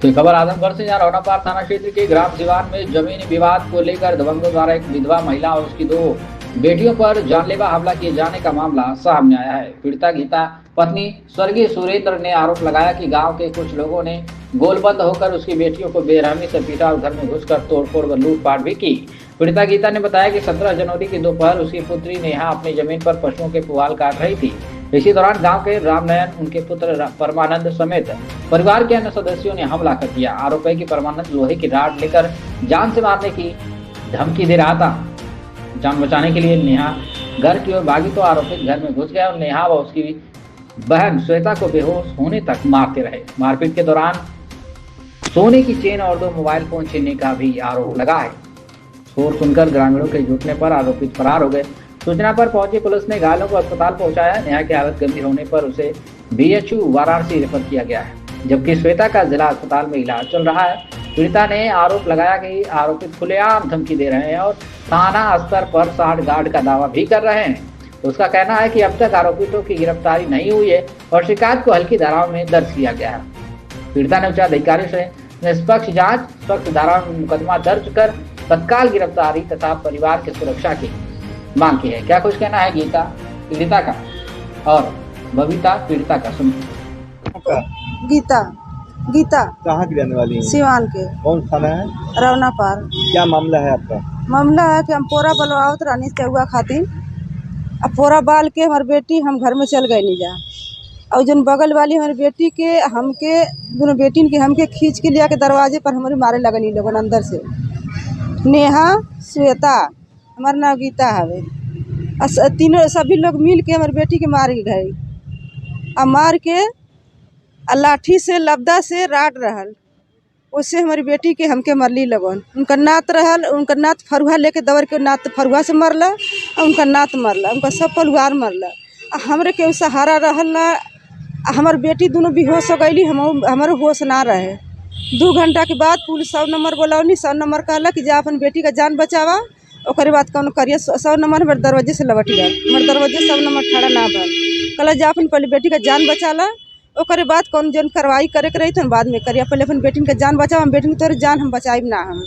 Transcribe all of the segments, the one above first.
तो खबर आजमगढ़ से, जहां रौनापार थाना क्षेत्र के ग्राम सिवान में जमीनी विवाद को लेकर दबंगों द्वारा एक विधवा महिला और उसकी दो बेटियों पर जानलेवा हमला किए जाने का मामला सामने आया है। पीड़िता गीता पत्नी स्वर्गीय सुरेंद्र ने आरोप लगाया कि गांव के कुछ लोगों ने गोलबंद होकर उसकी बेटियों को बेरहमी से पीटा और घर में घुसकर तोड़फोड़ व लूटपाट भी की। पीड़िता गीता ने बताया कि 17 जनवरी की दोपहर उसकी पुत्री नेहा अपनी जमीन पर पशुओं के पुआल काट रही थी। इसी दौरान गांव के रामनयन, उनके पुत्र परमानंद समेत परिवार के अन्य सदस्यों ने हमला कर दिया। आरोप है कि परमानंद लोहे की राड लेकर जान से मारने की धमकी दे रहा था। जान बचाने के लिए नेहा घर की ओर भागी तो आरोपित घर में घुस गया और नेहा व उसकी बहन श्वेता को बेहोश होने तक मारते रहे। मारपीट के दौरान सोने की चेन और 2 मोबाइल फोन छीनने का भी आरोप लगा है। शोर सुनकर ग्रामीणों के जुटने पर आरोपित फरार हो गए। सूचना पर पहुंची पुलिस ने घायलों को अस्पताल पहुंचाया। नेहा की हालत गंभीर होने पर उसे बीएचयू वाराणसी रेफर किया गया है, जबकि श्वेता का जिला अस्पताल में इलाज चल रहा है। पीड़िता ने आरोप लगाया कि आरोपित खुलेआम धमकी दे रहे हैं और थाना स्तर पर साठ गार्ड का दावा भी कर रहे हैं। तो उसका कहना है कि अब तक आरोपितों की गिरफ्तारी नहीं हुई है और शिकायत को हल्की धाराओं में दर्ज किया गया है। पीड़िता ने उच्च अधिकारी से निष्पक्ष जांच, सख्त धाराओं में मुकदमा दर्ज कर तत्काल गिरफ्तारी तथा परिवार की सुरक्षा की मांग की है। क्या कुछ कहना है गीता पीड़िता का और बबीता पीड़िता का, सुनिए। गीता कहाँ की रहने वाली है? सिवान के। कौन थाना है? रौनापार। क्या मामला है आपका? मामला है कि हम पोरा बलवावत रानी चौआ खातिर, अब पोरा बाल के हमारी बेटी हम घर में चल गए नहीं जा, और जन बगल वाली हमारी बेटी के हमके दोनों बेटी के हमके खींच के लिया के दरवाजे पर हमारे मारे लगनी लोगन अंदर से। नेहा, श्वेता, हमारा नाम गीता हवे, तीनों सभी लोग मिल के हमारी बेटी के मार गए। अब मार के लाठी से लबदा से राट रहल, उससे हमारी बेटी के हमके मरली लगन। उनका नात रहल, उनका नात फरुहा लेके दौड़ के नात फरुहा से मरला और उनका नात मरला, उनका सब परिवार मरला। हमरे के सहारा रहल ना, हमार बेटी दोनों बेहोश हो गई, हमारे होश ना रहे। 2 घंटा के बाद पुलिस 100 नंबर बोलौनी। 100 नंबर कहला कि जा अपन बेटी का जान बचावा। ओकरे बाद कौन करिए 100 नंबर हमारे दरवाजे से लौट गया, हमारे दरवाजे 100 नंबर खड़ा ना भल, कहला जा अपन पहले बेटी का जान बचाला। ओकरे बाद कौन जन कार्रवाई करे के रही थे बाद में करिए, पहले अपन बेटी का जान बचाओ। हम बेटी की तोरे जान हम बचाई ना। हम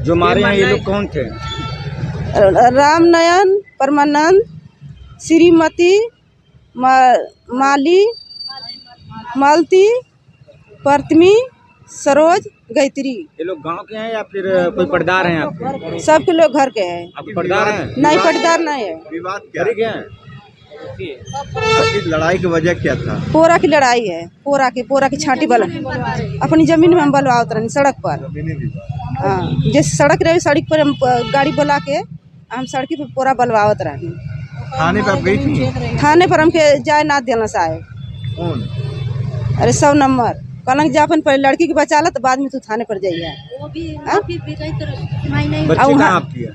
जो मारे हैं ये लोग कौन थे? रामनयन, परमानंद, श्रीमती, माली, मालती, प्रतिमी, सरोज, गायत्री। ये लोग गांव के हैं या फिर कोई पटदार हैं आपके? सबके लोग घर के हैं। आप पटदार हैं? नहीं, पटदार नहीं है। विवाद क्या है? लड़ाई की वजह क्या था? पोरा की लड़ाई है। पोरा की छाटी बल अपनी जमीन में हम बलवावत रही सड़क पर। हाँ, जैसे सड़क रही, सड़क पर हम गाड़ी बुला के हम सड़की पर पोरा बलवावत रही। थाने पर गई थी? थाने पर हमके जाए ना देना साहे। कौन? अरे 100 नंबर कहलन जा अपन पहले लड़की के बचाला तो बाद में तू थाने पर जाइए। बच्ची कहाँ आपकी है?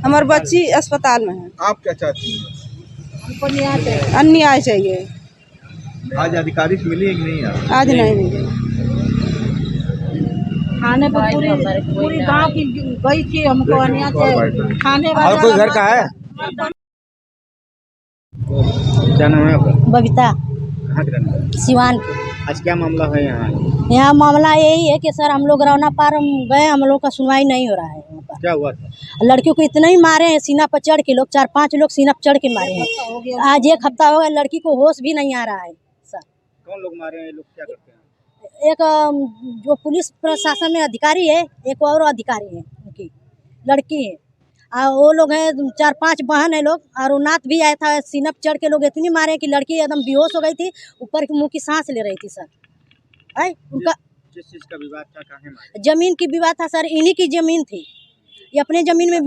हमारी बच्ची अस्पताल में है। आप क्या चाहती हैं? अन्याय चाहिए। आज अधिकारी से मिली है कि नहीं? आज नहीं मिली। थाने पर पूरी गांव की गई थी, हमको अन्याय चाहिए। थाने और कोई घर का है? क्या नाम है आपका? बबीता, कहाँ के रहने वाले? सिवान। आज क्या मामला है यहाँ? यहाँ मामला यही है कि सर हम लोग रौनापार गए, हम लोग का सुनवाई नहीं हो रहा है। यहाँ पर क्या हुआ था? लड़कियों को इतना ही मारे हैं, सीना पर चढ़ के लोग 4-5 लोग सीना पर चढ़ के मारे हैं। आज 1 हफ्ता हो गया, लड़की को होश भी नहीं आ रहा है सर। कौन लोग मारे हैं? ये लोग क्या करते हैं? एक जो पुलिस प्रशासन में अधिकारी है, एक और अधिकारी है, उनकी लड़की है। वो लोग हैं 4-5 बहन है लोग, और वो नात भी आया था। सीना पर चढ़ के लोग इतनी मारे कि लड़की एकदम बेहोश हो गई थी, ऊपर के मुंह की सांस ले रही थी सर। है उनका किस चीज का विवाद था? काहे मारे? जमीन की विवाद था सर। इन्हीं की जमीन थी, ये अपने जमीन में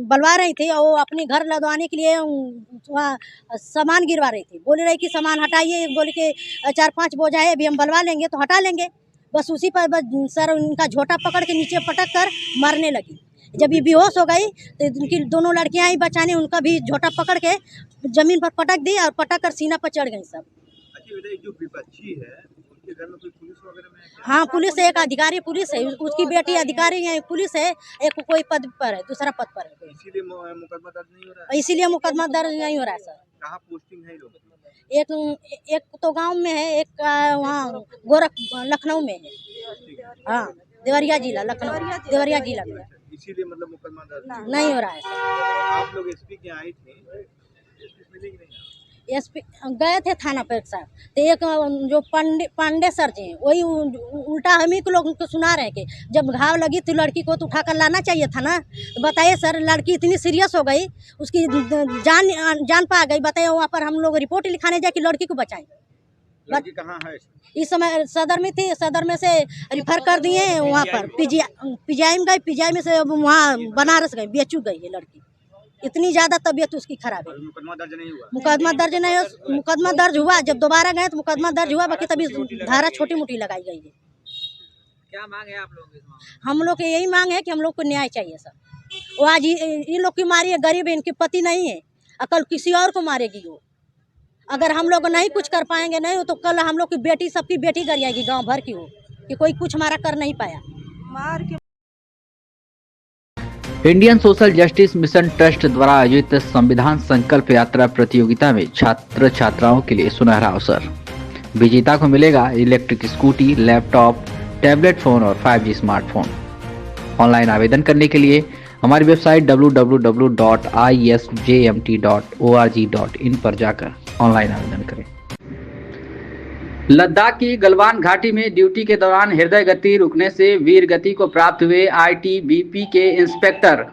बलवा रही थी और वो अपने घर लदवाने के लिए वहाँ सामान गिरवा रही थी। बोल रही कि सामान हटाइए, बोले कि 4-5 बोझा है, अभी हम बलवा लेंगे तो हटा लेंगे। बस उसी पर बस सर उनका झोटा पकड़ के नीचे पटक कर मारने लगी। जब ये बेहोश हो गई तो उनकी दोनों लड़कियां आई बचाने, उनका भी झोटा पकड़ के जमीन पर पटक दी और पटक कर सीना पर चढ़ गई सब। अच्छा, जो विपक्षी है उनके घर में कोई पुलिस वगैरह में? हाँ, पुलिस है, एक अधिकारी पुलिस है, उसकी बेटी अधिकारी है, पुलिस है, एक कोई पद पर है, दूसरा पद पर है। इसीलिए मुकदमा दर्ज नहीं हो रहा है? इसीलिए मुकदमा दर्ज नहीं हो रहा है सर। कहाँ पोस्टिंग है ये लोग? एक एक तो गांव में है, एक वहाँ लखनऊ में है। हाँ, देवरिया जिला, लखनऊ देवरिया जिला में। इसीलिए मतलब मुकदमा दर्ज नहीं हो रहा है सर। आप लोग एसपी के यहाँ आए थे, एसपी मिले कि नहीं? एसपी गए थे थाना पर साहब, तो एक जो पांडे सर जी हैं, वही उल्टा हम ही को लोग को सुना रहे हैं कि जब घाव लगी तो लड़की को तो उठाकर लाना चाहिए था ना। तो बताइए सर, लड़की इतनी सीरियस हो गई, उसकी जान पा गई। बताइए, वहाँ पर हम लोग रिपोर्ट लिखाने जाए कि लड़की को बचाएं। लड़की कहाँ है? इस समय सदर में थी, सदर में से रिफर कर दिए वहाँ पर पीजीआई में गई, पीजीआई में से वहाँ बनारस गई, BHU गई है लड़की। इतनी ज्यादा तबियत उसकी खराब है। मुकदमा दर्ज नहीं हुआ? मुकदमा दर्ज हुआ, जब दोबारा गए तो मुकदमा दर्ज हुआ, बाकी तभी धारा छोटी मोटी लगाई गई है। क्या मांग है आप लोगों की? हम लोग की यही मांग है कि हम लोग को न्याय चाहिए सर। वो आज इन लोग की मारी है, गरीब है, इनके पति नहीं है, कल किसी और को मारेगी वो। अगर हम लोग नहीं कुछ कर पाएंगे नहीं तो कल हम लोग की बेटी, सबकी बेटी गरियाएगी गांव भर की, हो कि कोई कुछ हमारा कर नहीं पाया। मार के Indian social justice mission trust द्वारा आयोजित संविधान संकल्प यात्रा प्रतियोगिता में छात्र छात्राओं के लिए सुनहरा अवसर। विजेता को मिलेगा electric scooty, laptop, tablet phone और 5G स्मार्टफोन। ऑनलाइन आवेदन करने के लिए हमारी वेबसाइट www.isjmt.org.in पर जाकर ऑनलाइन आवेदन करें। लद्दाख की गलवान घाटी में ड्यूटी के दौरान हृदय गति रुकने से वीर गति को प्राप्त हुए ITBP के इंस्पेक्टर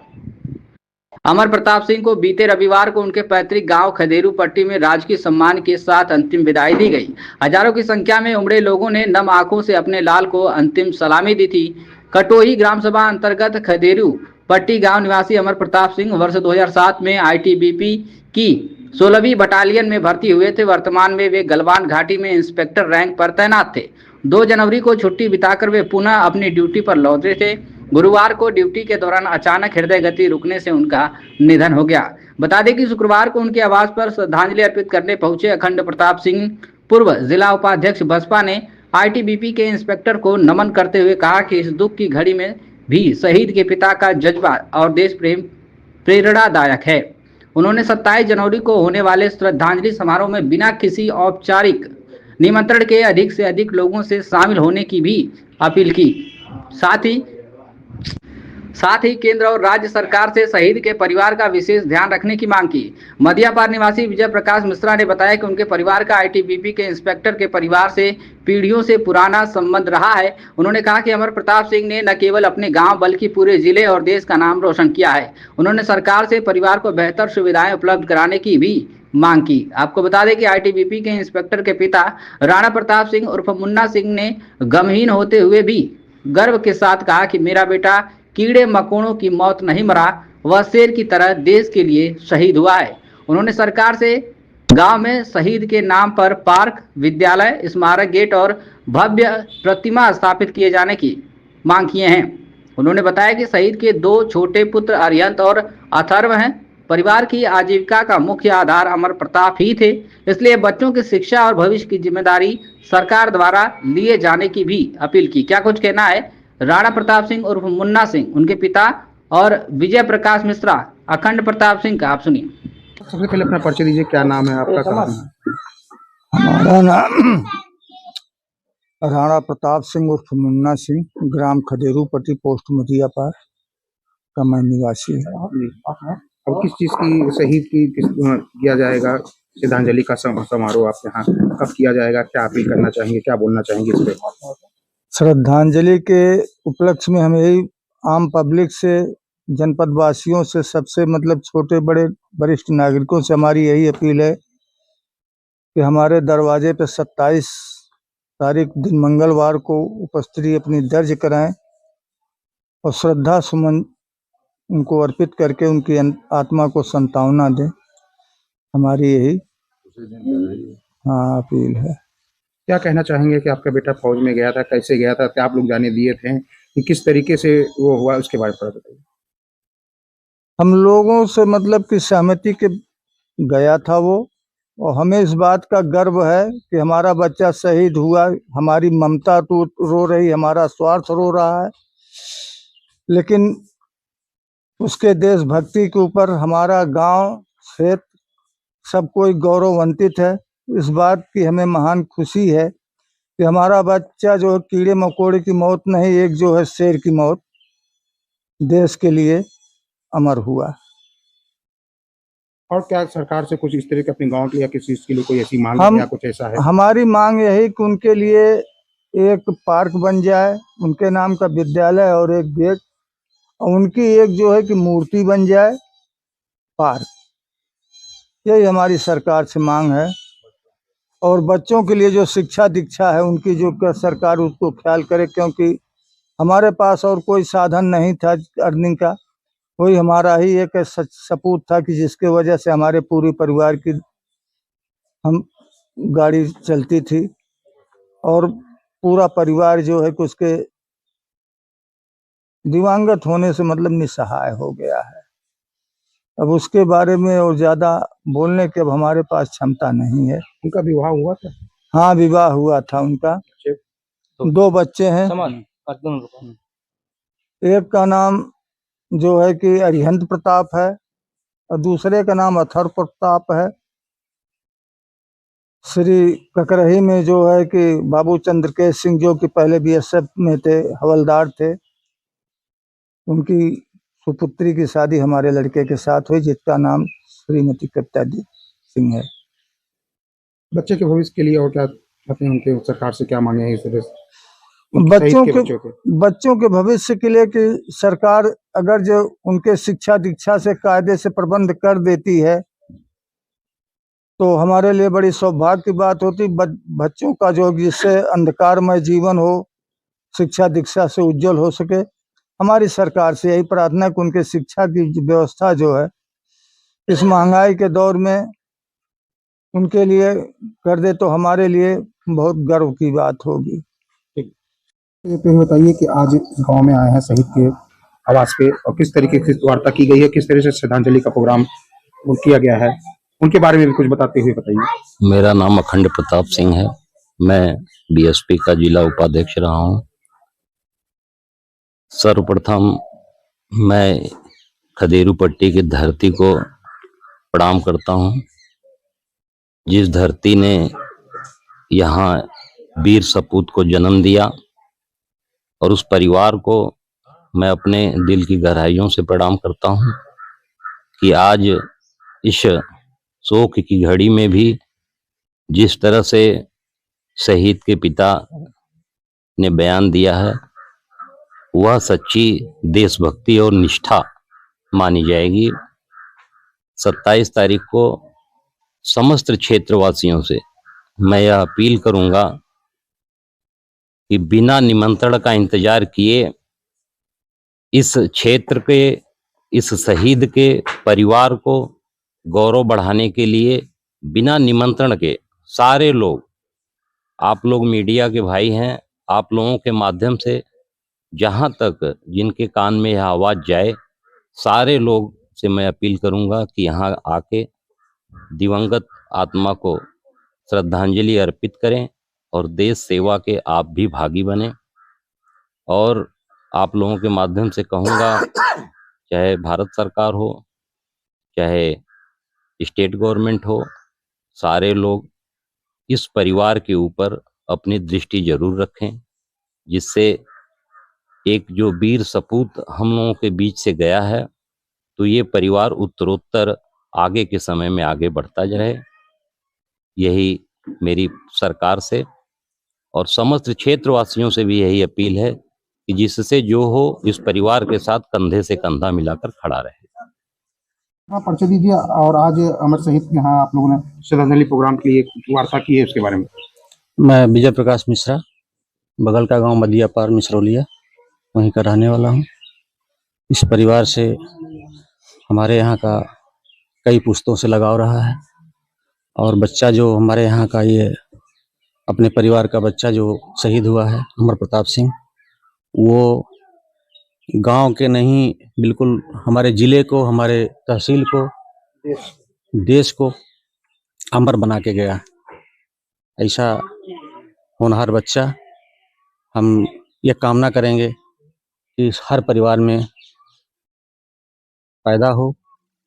अमर प्रताप सिंह को बीते रविवार को उनके पैतृक गांव खदेरू पट्टी में राजकीय सम्मान के साथ अंतिम विदाई दी गई। हजारों की संख्या में उमड़े लोगों ने नम आंखों से अपने लाल को अंतिम सलामी दी थी। कटोही ग्राम सभा अंतर्गत खदेरू पट्टी गांव निवासी अमर प्रताप सिंह वर्ष 2007 में ITBP की 16वीं बटालियन में भर्ती हुए थे। वर्तमान में वे गलवान घाटी में इंस्पेक्टर रैंक पर तैनात थे। 2 जनवरी को छुट्टी बिताकर वे पुनः अपनी ड्यूटी पर लौटे थे। गुरुवार को ड्यूटी के दौरान अचानक हृदय गति रुकने से उनका निधन हो गया। बता दें कि शुक्रवार को उनके आवास पर श्रद्धांजलि अर्पित करने पहुंचे अखंड प्रताप सिंह पूर्व जिला उपाध्यक्ष बसपा ने ITBP के इंस्पेक्टर को नमन करते हुए कहा कि इस दुख की घड़ी में भी शहीद के पिता का जज्बा और देश प्रेम प्रेरणादायक है। उन्होंने 27 जनवरी को होने वाले श्रद्धांजलि समारोह में बिना किसी औपचारिक निमंत्रण के अधिक से अधिक लोगों से शामिल होने की भी अपील की। साथ ही केंद्र और राज्य सरकार से शहीद के परिवार का विशेष ध्यान रखने की मांग की। मदियापार निवासी विजय प्रकाश मिश्रा ने बताया कि उनके परिवार का ITBP के इंस्पेक्टर के परिवार से पीढ़ियों से पुराना संबंध रहा है। उन्होंने कहा कि अमर प्रताप सिंह ने न केवल अपने गांव बल्कि पूरे जिले और देश का नाम रोशन किया है। उन्होंने सरकार से परिवार को बेहतर सुविधाएं उपलब्ध कराने की भी मांग की। आपको बता दें कि ITBP के इंस्पेक्टर के पिता राणा प्रताप सिंह उर्फ मुन्ना सिंह ने गमहीन होते हुए भी गर्व के साथ कहा कि मेरा बेटा कीड़े मकोड़ों की मौत नहीं मरा, वह शेर की तरह देश के लिए शहीद हुआ है। उन्होंने सरकार से गांव में शहीद के नाम पर पार्क, विद्यालय, स्मारक गेट और भव्य प्रतिमा स्थापित किए जाने की मांग किए हैं। उन्होंने बताया कि शहीद के 2 छोटे पुत्र अरिहंत और अथर्व हैं। परिवार की आजीविका का मुख्य आधार अमर प्रताप ही थे, इसलिए बच्चों की शिक्षा और भविष्य की जिम्मेदारी सरकार द्वारा लिए जाने की भी अपील की। क्या कुछ कहना है राणा प्रताप सिंह उर्फ मुन्ना सिंह, उनके पिता और विजय प्रकाश मिश्रा अखंड प्रताप सिंह का, आप सुनिए। सबसे पहले अपना परिचय दीजिए, क्या नाम है आपका? कहाँ है? हमारा नाम राणा प्रताप सिंह उर्फ मुन्ना सिंह, ग्राम खदेरू पट्टी, पोस्ट मदियापार का मैं निवासी है। अब किस चीज की शहीद की किया जाएगा श्रद्धांजलि का समारोह आप यहाँ कब किया जाएगा? क्या अपील करना चाहेंगे, क्या बोलना चाहेंगे इस पे? श्रद्धांजलि के उपलक्ष्य में हम यही आम पब्लिक से, जनपद वासियों से, सबसे मतलब छोटे बड़े वरिष्ठ नागरिकों से हमारी यही अपील है कि हमारे दरवाजे पे 27 तारीख दिन मंगलवार को उपस्थिति अपनी दर्ज कराएं और श्रद्धा सुमन उनको अर्पित करके उनकी आत्मा को सांत्वना दें। हमारी यही अपील है। क्या कहना चाहेंगे कि आपका बेटा फौज में गया था, कैसे गया था, क्या आप लोग जाने दिए थे कि किस तरीके से वो हुआ, उसके बारे में बताइए। हम लोगों से मतलब कि सहमति के गया था वो, और हमें इस बात का गर्व है कि हमारा बच्चा शहीद हुआ। हमारी ममता तो रो रही, हमारा स्वार्थ रो रहा है, लेकिन उसके देशभक्ति के ऊपर हमारा गांव, क्षेत्र, सब कोई गौरवान्वित है। इस बात की हमें महान खुशी है कि हमारा बच्चा जो है कीड़े मकोड़े की मौत नहीं, एक जो है शेर की मौत देश के लिए अमर हुआ। और क्या सरकार से कुछ इस तरह के अपने गांव के या किसी चीज के लिए कोई ऐसी मांग है हम या कुछ ऐसा है? हमारी मांग यही कि उनके लिए एक पार्क बन जाए, उनके नाम का विद्यालय और एक गेट, और उनकी एक जो है कि मूर्ति बन जाए, पार्क। यही हमारी सरकार से मांग है। और बच्चों के लिए जो शिक्षा दीक्षा है उनकी जो सरकार उसको ख्याल करे, क्योंकि हमारे पास और कोई साधन नहीं था अर्निंग का। वही हमारा ही एक सपूत था कि जिसके वजह से हमारे पूरे परिवार की हम गाड़ी चलती थी, और पूरा परिवार जो है कि उसके दिवंगत होने से मतलब निसहाय हो गया है। अब उसके बारे में और ज्यादा बोलने की अब हमारे पास क्षमता नहीं है। उनका विवाह हुआ था? हाँ, विवाह हुआ था उनका। दो बच्चे हैं। एक का नाम जो है कि अरिहंत प्रताप है और दूसरे का नाम अथर्व प्रताप है। श्री ककरही में जो है कि बाबू चंद्रकेश सिंह जो कि पहले बीएसएफ में थे, हवलदार थे, उनकी सुपुत्री की शादी हमारे लड़के के साथ हुई, जिसका नाम श्रीमती कविता सिंह है। बच्चे के भविष्य के लिए और क्या चाहते हैं, उनके सरकार से क्या मांगे हैं इस तरह से? बच्चों के भविष्य के लिए कि सरकार अगर जो उनके शिक्षा दीक्षा से कायदे से प्रबंध कर देती है तो हमारे लिए बड़ी सौभाग्य की बात होती। बच्चों का जो जिससे अंधकारमय जीवन हो, शिक्षा दीक्षा से उज्जवल हो सके। हमारी सरकार से यही प्रार्थना कि उनके शिक्षा की व्यवस्था जो है इस महंगाई के दौर में उनके लिए कर दे तो हमारे लिए बहुत गर्व की बात होगी। तो बताइए कि आज गांव में आए हैं शहीद के आवास पे, और किस तरीके से वार्ता की गई है, किस तरह से श्रद्धांजलि का प्रोग्राम किया गया है, उनके बारे में भी कुछ बताते हुए बताइए। मेरा नाम अखंड प्रताप सिंह है। मैं बीएसपी का जिला उपाध्यक्ष रहा हूं। सर्वप्रथम मैं खदेरू पट्टी की धरती को प्रणाम करता हूं, जिस धरती ने यहाँ वीर सपूत को जन्म दिया, और उस परिवार को मैं अपने दिल की गहराइयों से प्रणाम करता हूं कि आज इस शोक की घड़ी में भी जिस तरह से शहीद के पिता ने बयान दिया है वह सच्ची देशभक्ति और निष्ठा मानी जाएगी। 27 तारीख को समस्त क्षेत्रवासियों से मैं यह अपील करूंगा कि बिना निमंत्रण का इंतजार किए इस क्षेत्र के इस शहीद के परिवार को गौरव बढ़ाने के लिए बिना निमंत्रण के सारे लोग, आप लोग मीडिया के भाई हैं, आप लोगों के माध्यम से जहां तक जिनके कान में यह आवाज़ जाए, सारे लोग से मैं अपील करूंगा कि यहाँ आके दिवंगत आत्मा को श्रद्धांजलि अर्पित करें और देश सेवा के आप भी भागी बने। और आप लोगों के माध्यम से कहूँगा, चाहे भारत सरकार हो चाहे स्टेट गवर्नमेंट हो, सारे लोग इस परिवार के ऊपर अपनी दृष्टि जरूर रखें, जिससे एक जो वीर सपूत हम लोगों के बीच से गया है तो ये परिवार उत्तरोत्तर आगे के समय में आगे बढ़ता रहे। यही मेरी सरकार से और समस्त क्षेत्रवासियों से भी यही अपील है कि जिससे जो हो इस परिवार के साथ कंधे से कंधा मिलाकर खड़ा रहे। हाँ, परिचय दीजिए। और आज अमर शहीद के यहाँ आप लोगों ने श्रद्धांजलि प्रोग्राम के लिए वार्ता की है, उसके बारे में। मैं विजय प्रकाश मिश्रा, बगल का गांव मदिया पार मिश्रौलिया, वहीं का रहने वाला हूं। इस परिवार से हमारे यहाँ का कई पुश्तों से लगाव रहा है, और बच्चा जो हमारे यहाँ का ये अपने परिवार का बच्चा जो शहीद हुआ है अमर प्रताप सिंह, वो गांव के नहीं बिल्कुल हमारे जिले को, हमारे तहसील को, देश को अमर बना के गया। ऐसा होनहार बच्चा हम ये कामना करेंगे कि हर परिवार में पैदा हो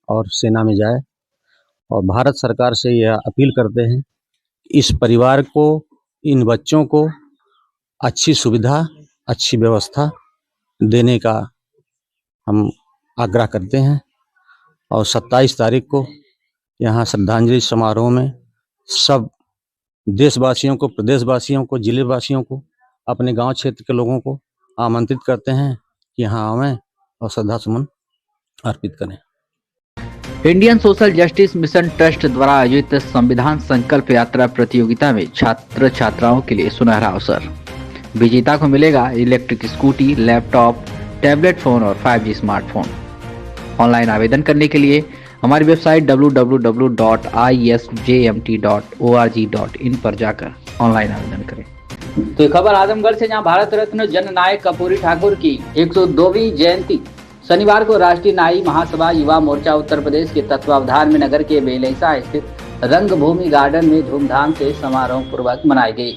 और सेना में जाए और भारत सरकार से यह अपील करते हैं कि इस परिवार को, इन बच्चों को अच्छी सुविधा, अच्छी व्यवस्था देने का हम आग्रह करते हैं। और 27 तारीख को यहाँ श्रद्धांजलि समारोह में सब देशवासियों को, प्रदेशवासियों को, जिलेवासियों को, अपने गांव क्षेत्र के लोगों को आमंत्रित करते हैं कि यहाँ आवें और श्रद्धा सुमन अर्पित करें। Indian social justice mission trust द्वारा आयोजित संविधान संकल्प यात्रा प्रतियोगिता में छात्र छात्राओं के लिए सुनहरा अवसर। विजेता को मिलेगा electric scooty, laptop, tablet phone और 5G स्मार्टफोन। ऑनलाइन आवेदन करने के लिए हमारी वेबसाइट www.isjmt.org.in पर जाकर ऑनलाइन आवेदन करें। तो खबर आजमगढ़ से, जहां भारत रत्न जननायक कर्पूरी ठाकुर की 102वीं जयंती शनिवार को राष्ट्रीय नाई महासभा युवा मोर्चा उत्तर प्रदेश के तत्वावधान में नगर के बेलैसा स्थित रंगभूमि गार्डन में धूमधाम से समारोह पूर्वक मनाई गई।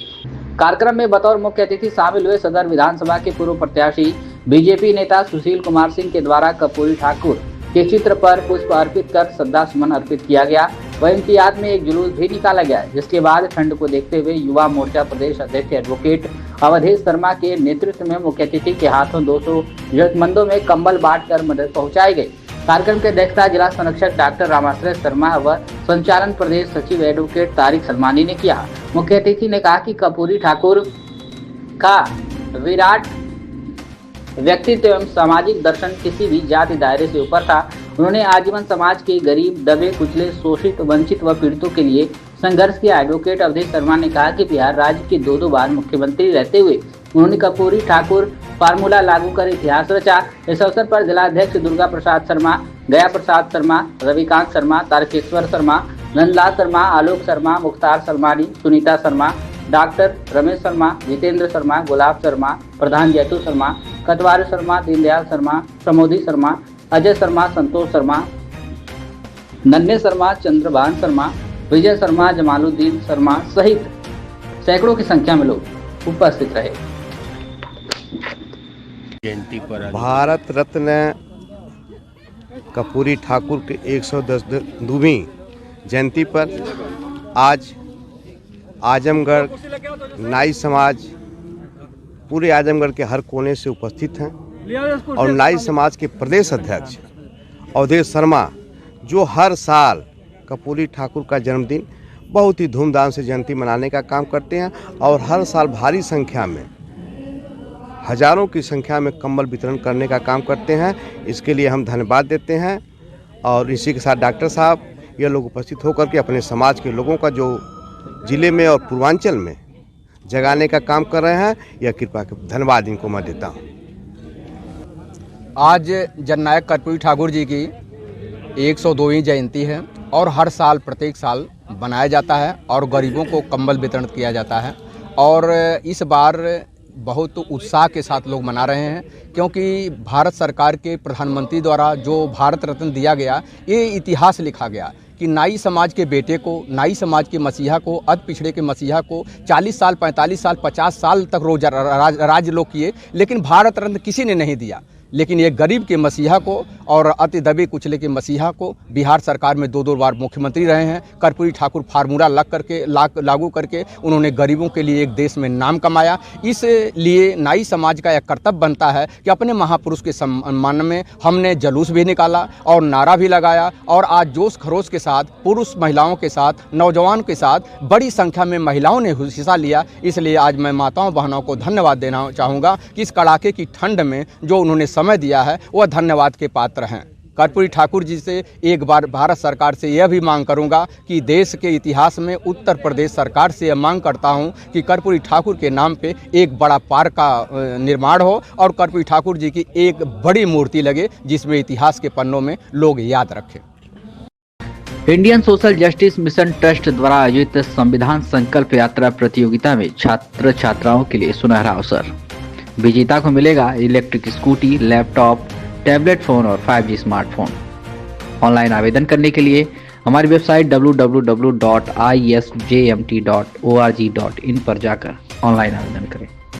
कार्यक्रम में बतौर मुख्य अतिथि शामिल हुए सदर विधानसभा के पूर्व प्रत्याशी बीजेपी नेता सुशील कुमार सिंह के द्वारा कर्पूरी ठाकुर के चित्र पर पुष्प अर्पित कर श्रद्धा सुमन अर्पित किया गया। वहीं उनकी याद में एक जुलूस भी निकाला गया, जिसके बाद ठंड को देखते हुए युवा मोर्चा प्रदेश अध्यक्ष एडवोकेट अवधेश शर्मा के नेतृत्व में मुख्य अतिथि के हाथों 200 जरूरतमंदों में कंबल बांटकर मदद पहुंचाई गई। कार्यक्रम की अध्यक्षता जिला संरक्षक डॉक्टर रामाश्रय शर्मा व संचालन प्रदेश सचिव एडवोकेट तारिक सलमानी ने किया। मुख्य अतिथि ने कहा कि कर्पूरी ठाकुर का विराट व्यक्तित्व एवं सामाजिक दर्शन किसी भी जाति दायरे से ऊपर था। उन्होंने आजीवन समाज के गरीब, दबे कुचले, शोषित, वंचित व पीड़ितों के लिए संघर्ष किया। एडवोकेट अवधेश शर्मा ने कहा कि बिहार राज्य के 2 बार मुख्यमंत्री रहते हुए उन्होंने कर्पूरी ठाकुर फार्मूला लागू कर इतिहास रचा। इस अवसर पर जिलाध्यक्ष दुर्गा प्रसाद शर्मा, गया प्रसाद शर्मा, रविकांत शर्मा, तारकेश्वर शर्मा, नंदलाल शर्मा, आलोक शर्मा, मुख्तार सलमानी, सुनीता शर्मा, डॉक्टर रमेश शर्मा, जितेंद्र शर्मा, गुलाब शर्मा, प्रधान जैतू शर्मा, कटवार शर्मा, दीनदयाल शर्मा, प्रमोदी शर्मा, अजय शर्मा, संतोष शर्मा, नन्हे शर्मा, चंद्रभान शर्मा, विजय शर्मा, जमालुद्दीन शर्मा सहित सैकड़ों की संख्या में लोग उपस्थित रहे। भारत रत्न कर्पूरी ठाकुर के 110वीं जयंती पर आज आजमगढ़ नाई समाज पूरे आजमगढ़ के हर कोने से उपस्थित हैं और नाई समाज के प्रदेश अध्यक्ष अवधेश शर्मा जो हर साल कर्पूरी ठाकुर का जन्मदिन बहुत ही धूमधाम से जयंती मनाने का काम करते हैं और हर साल भारी संख्या में, हजारों की संख्या में कंबल वितरण करने का काम करते हैं। इसके लिए हम धन्यवाद देते हैं और इसी के साथ डॉक्टर साहब ये लोग उपस्थित होकर के अपने समाज के लोगों का जो जिले में और पूर्वांचल में जगाने का काम कर रहे हैं, यह कृपा के धन्यवाद इनको मैं देता हूँ। आज जननायक कर्पूरी ठाकुर जी की 102वीं जयंती है और हर साल प्रत्येक साल बनाया जाता है और गरीबों को कंबल वितरण किया जाता है और इस बार बहुत उत्साह के साथ लोग मना रहे हैं क्योंकि भारत सरकार के प्रधानमंत्री द्वारा जो भारत रत्न दिया गया, ये इतिहास लिखा गया कि नाई समाज के बेटे को, नाई समाज के मसीहा को, अति पिछड़े के मसीहा को 40 साल, 45 साल, 50 साल तक राज लोग किए, लेकिन भारत रत्न किसी ने नहीं दिया। लेकिन ये गरीब के मसीहा को और अति दबे कुचले के मसीहा को बिहार सरकार में 2 बार मुख्यमंत्री रहे हैं। कर्पूरी ठाकुर फार्मूला लागू करके उन्होंने गरीबों के लिए एक देश में नाम कमाया। इसलिए नाई समाज का एक कर्तव्य बनता है कि अपने महापुरुष के सम्मान में हमने जुलूस भी निकाला और नारा भी लगाया और आज जोश खरोश के साथ पुरुष महिलाओं के साथ, नौजवान के साथ बड़ी संख्या में महिलाओं ने हिस्सा लिया। इसलिए आज मैं माताओं बहनों को धन्यवाद देना चाहूँगा कि इस कड़ाके की ठंड में जो उन्होंने समय दिया है वह धन्यवाद के पात्र हैं। कर्पूरी ठाकुर जी से एक बार भारत सरकार से यह भी मांग करूंगा कि देश के इतिहास में उत्तर प्रदेश सरकार से यह मांग करता हूं कि कर्पूरी ठाकुर के नाम पे एक बड़ा पार्क का निर्माण हो और कर्पूरी ठाकुर जी की एक बड़ी मूर्ति लगे जिसमें इतिहास के पन्नों में लोग याद रखें। Indian social justice mission trust द्वारा आयोजित संविधान संकल्प यात्रा प्रतियोगिता में छात्र छात्राओं के लिए सुनहरा अवसर। विजेता को मिलेगा electric scooty, laptop, tablet phone और 5G स्मार्टफोन। ऑनलाइन आवेदन करने के लिए हमारी वेबसाइट www.isjmt.org.in पर जाकर ऑनलाइन आवेदन करें।